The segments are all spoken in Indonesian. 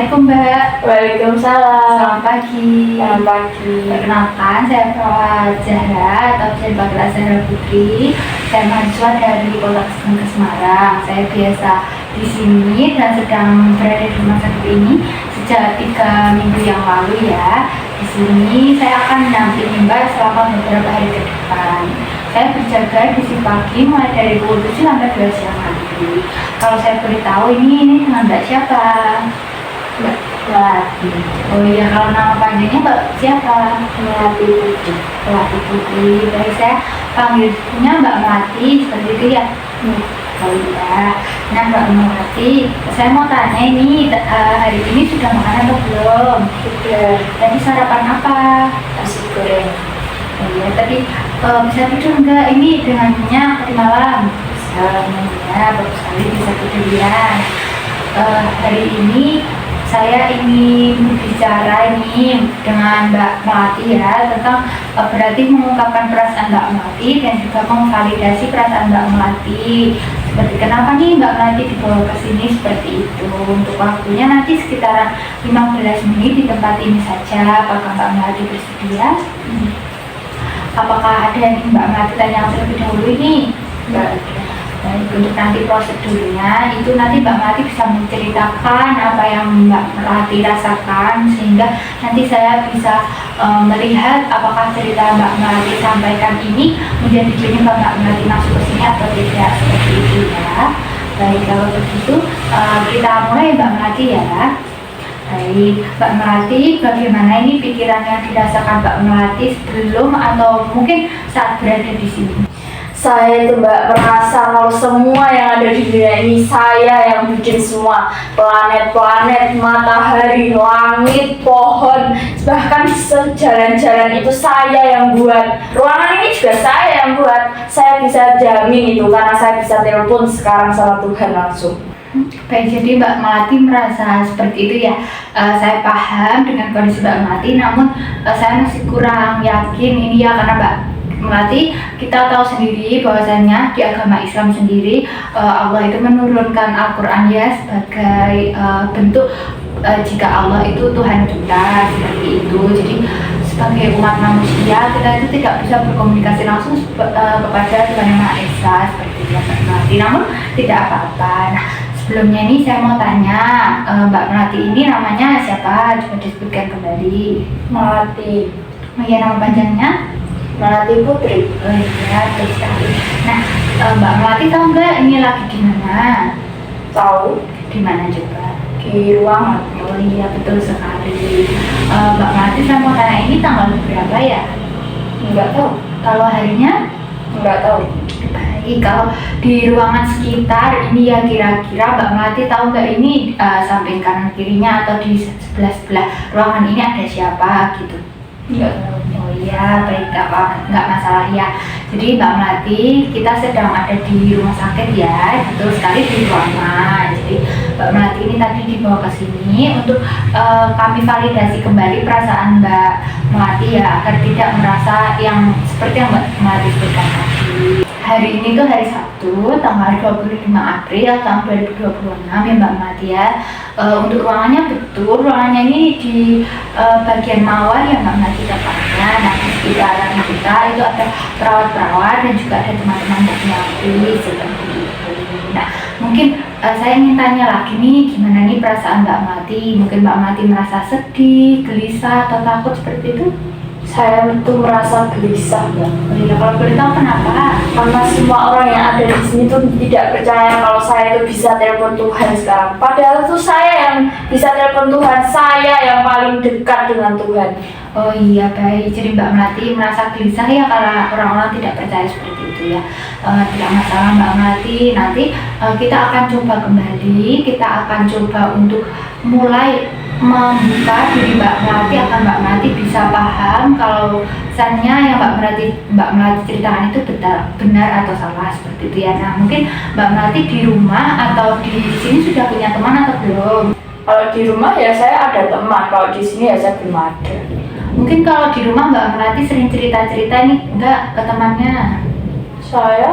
Assalamualaikum Mbak. Waalaikumsalam. Selamat pagi. Selamat pagi. Perkenalkan, saya Perawat Zahra atau bisa dipanggil Zahra Putri. Saya mahasiswa dari Kota Keseng Semarang. Saya biasa di sini dan sedang berada di rumah sakit ini sejak 3 minggu yang lalu ya. Di sini saya akan mendampingi Mbak selama beberapa hari ke depan. Saya berjaga di sini pagi mulai dari pukul 7 sampai 2 siang nanti. Kalau saya beritahu ini dengan Mbak siapa? Mbak Melati. Oh iya, kalau nama panjangnya Mbak siapa? Melati Putri. Melati Putri. Baik, saya panggilnya Mbak Melati seperti itu ya. Oh iya. Nah Mbak Melati, saya mau tanya ini hari ini sudah makan atau belum? Sudah. Tadi sarapan apa? Nasi goreng. Oh iya, tadi bisa tidur enggak ini dengan nyenyak tadi malam? Bisa, ya bagus sekali bisa tidur ya. Hari ini saya ingin berbicara ini dengan Mbak Melati ya tentang berarti mengungkapkan perasaan Mbak Melati dan juga memvalidasi perasaan Mbak Melati. Seperti kenapa nih Mbak Melati dibawa ke sini seperti itu. Untuk waktunya nanti sekitaran 15 menit di tempat ini saja. Apakah Mbak Melati bersedia? Apakah ada yang ingin Mbak Melati tanya terlebih dahulu ini? Mbak. Baik, untuk nanti prosedurnya itu nanti Mbak Melati bisa menceritakan apa yang Mbak Melati rasakan sehingga nanti saya bisa melihat apakah cerita Mbak Melati sampaikan ini menjadi penyebab Mbak Melati masuk ke sini atau tidak seperti itu ya. Baik, kalau begitu kita mulai Mbak Melati ya. Baik, Mbak Melati, bagaimana ini pikiran yang dirasakan Mbak Melati sebelum atau mungkin saat berada di sini? Saya itu Mbak merasa kalau semua yang ada di dunia ini saya yang bikin semua. Planet-planet, matahari, langit, pohon, bahkan jalan-jalan itu saya yang buat. Ruangan ini juga saya yang buat. Saya bisa jamin itu karena saya bisa telepon sekarang sama Tuhan langsung. Baik, jadi Mbak Melati merasa seperti itu ya. Saya paham dengan kondisi Mbak Melati, namun saya masih kurang yakin ini ya karena Mbak Melati, kita tahu sendiri bahwasanya di agama Islam sendiri Allah itu menurunkan Al-Quran ya sebagai bentuk jika Allah itu Tuhan kita seperti itu. Jadi sebagai umat manusia kita itu tidak bisa berkomunikasi langsung kepada Tuhan Yang Maha Esa seperti itu Mbak Melati. Namun tidak apa-apa. Nah, sebelumnya ini saya mau tanya Mbak Melati ini namanya siapa? Coba disebutkan kembali. Melati. Oh iya, nama panjangnya? Melati Putri. Oh iya, betul sekali. Nah, Mbak Melati tahu nggak ini lagi di mana? Tahu? Di mana coba? Di ruangan. Oh iya, betul sekali. Mbak Melati, saya mau tanya ini tanggal berapa ya? Enggak tahu. Kalau harinya? Enggak tahu. Baik, kalau di ruangan sekitar ini ya kira-kira Mbak Melati tahu nggak ini samping kanan kirinya atau di sebelah ruangan ini ada siapa gitu? Enggak tahu. Oh iya, baik, nggak masalah ya. Jadi Mbak Melati, kita sedang ada di rumah sakit ya, betul sekali di ruangan. Jadi Mbak Melati ini tadi dibawa ke sini untuk kami validasi kembali perasaan Mbak Melati ya, agar tidak merasa yang seperti yang Mbak Melati sebutkan tadi. Hari ini tuh hari Sabtu, tanggal 25 April tahun 2026 ya Mbak Melati ya. Untuk ruangannya betul, ruangannya ini di bagian mawar ya Mbak Melati tepatnya. Nah, di sekitaran kita itu ada perawat-perawat dan juga ada teman-teman Mbak Melati seperti itu. Nah, mungkin saya ingin tanya lagi nih, gimana nih perasaan Mbak Melati? Mungkin Mbak Melati merasa sedih, gelisah, atau takut seperti itu? Saya itu merasa gelisah ya. Oh iya, kalau boleh tahu kenapa? Karena semua orang yang ada di sini tuh tidak percaya kalau saya itu bisa telepon Tuhan sekarang. Padahal itu saya yang bisa telepon Tuhan, saya yang paling dekat dengan Tuhan. Oh iya, baik. Jadi Mbak Melati merasa gelisah ya karena orang-orang tidak percaya seperti itu ya. Tidak masalah Mbak Melati. Nanti kita akan coba kembali. Kita akan coba untuk mulai membuka diri Mbak Melati agar Mbak Melati bisa paham kalau misalnya yang Mbak Melati ceritakan itu benar atau salah seperti itu ya. Nah, mungkin Mbak Melati di rumah atau di sini sudah punya teman atau belum? Kalau di rumah ya saya ada teman, kalau di sini ya saya belum ada. Mungkin kalau di rumah Mbak Melati sering cerita-cerita nih enggak ke temannya? Saya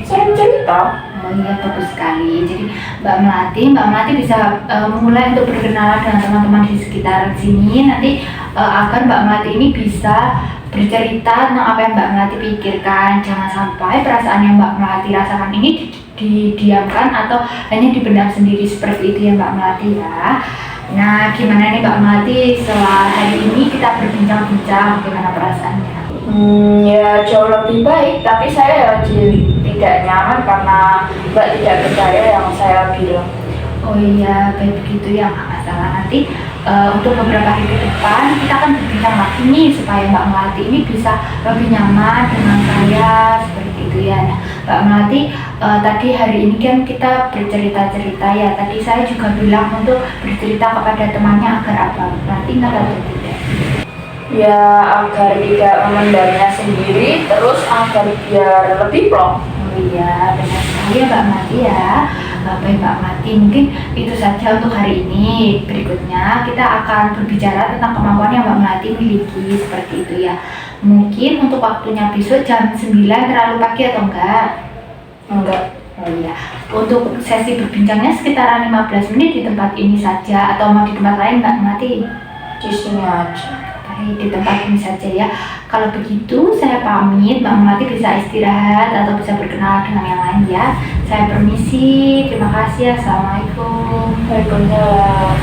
sering cerita. Oh Oh iya, bagus sekali. Jadi Mbak Melati bisa mulai untuk berkenalan dengan teman-teman di sekitar sini nanti agar Mbak Melati ini bisa bercerita tentang apa yang Mbak Melati pikirkan. Jangan sampai perasaan yang Mbak Melati rasakan ini didiamkan atau hanya dipendam sendiri seperti itu ya Mbak Melati ya. Nah, gimana nih Mbak Melati setelah hari ini kita berbincang-bincang bagaimana perasaannya? Ya jauh lebih baik, tapi saya tidak nyaman karena Mbak tidak percaya yang saya bilang. Oh iya, kayak begitu ya, nggak masalah. Nanti untuk beberapa hari ke depan kita akan berbincang lagi nih supaya Mbak Melati ini bisa lebih nyaman dengan saya seperti itu ya. Nah, Mbak Melati tadi hari ini kan kita bercerita-cerita ya. Tadi saya juga bilang untuk bercerita kepada temannya agar apa? Nanti ingat atau tidak? Ya agar tidak memendamnya sendiri, terus agar biar lebih plong. Oh iya, benar sekali ya Mbak Melati ya. Baik Mbak Melati, mungkin itu saja untuk hari ini. Berikutnya kita akan berbicara tentang kemampuan yang Mbak Melati miliki seperti itu ya. Mungkin untuk waktunya besok jam 9 terlalu pagi atau enggak? Enggak. Oh iya, untuk sesi berbincangnya sekitaran 15 menit di tempat ini saja atau mau di tempat lain Mbak Melati? Di sini aja. Baik, di tempat ini saja ya. Kalau begitu saya pamit, Mbak Melati bisa istirahat atau bisa berkenalan dengan yang lain ya. Saya permisi, terima kasih, assalamualaikum. Waalaikumsalam.